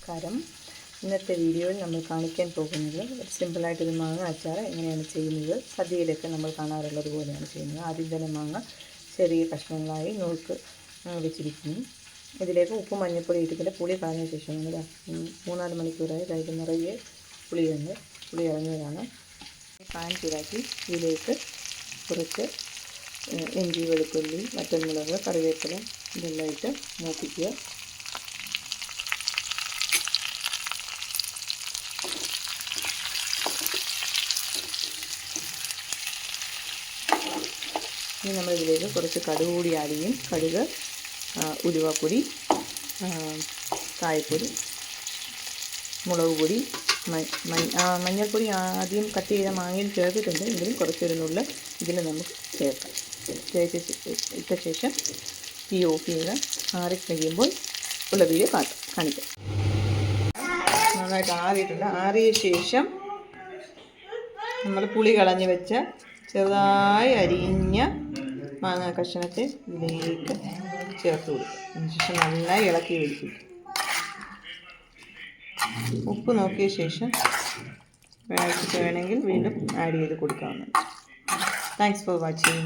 നമസ്കാരം. ഇന്നത്തെ വീഡിയോയിൽ നമ്മൾ കാണിക്കാൻ പോകുന്നത് സിമ്പിളായിട്ടൊരു മാങ്ങ അച്ചാർ എങ്ങനെയാണ് ചെയ്യുന്നത്. സദ്യയിലൊക്കെ നമ്മൾ കാണാറുള്ളത് പോലെയാണ് ചെയ്യുന്നത്. ആദ്യം തന്നെ മാങ്ങ ചെറിയ കഷ്ണങ്ങളായി നുറുക്ക് വെച്ചിരിക്കുന്നു. ഇതിലേക്ക് ഉപ്പും മഞ്ഞൾപ്പൊടി ഇട്ടിട്ട് പുളി കളഞ്ഞ ശേഷം 3-4 മണിക്കൂറായി കൈക്ക് നിറയെ പുളി ഇറങ്ങിയതാണ്. പാൻ ചൂടാക്കി ഇതിലേക്ക് കുറച്ച് ഇഞ്ചി, വെളുത്തുള്ളി, വറ്റൽമുളക്, കറിവേപ്പില ഇതെല്ലാം ഇട്ട് മൂപ്പിക്കുക. ഇനി നമ്മളിതിലേക്ക് കുറച്ച് കടുക് കൂടി ആഡ് ചെയ്യും. കടുക്, ഉലുവപ്പൊടി, കായപ്പൊടി, മുളക് പൊടി, മഞ്ഞൾപ്പൊടി ആദ്യം കട്ട് ചെയ്ത മാങ്ങയിൽ ചേർത്തിട്ടുണ്ട്. എങ്കിലും കുറച്ചൊരു നുള്ള് ഇതിൽ നമുക്ക് ചേർക്കാം. ഇട്ട ശേഷം തീ ഓഫ് ചെയ്യുക. ആറിക്കഴിയുമ്പോൾ ഉള്ള വീഡിയോ കാണിക്കാം. നന്നായിട്ട് ആറിയിട്ടുണ്ട്. ആറിയ ശേഷം നമ്മൾ പുളി കളഞ്ഞ് വെച്ച ചെറുതായി അരിഞ്ഞ മാങ്ങ കഷ്ണത്തെ ഇതിലേക്ക് ചേർത്ത് കൊടുക്കുക. അതിനുശേഷം നന്നായി ഇളക്കി ഒഴിക്കും. ഉപ്പ് നോക്കിയ ശേഷം വേണമെങ്കിൽ വീണ്ടും ആഡ് ചെയ്ത് കൊടുക്കാവുന്നതാണ്. Thanks for watching.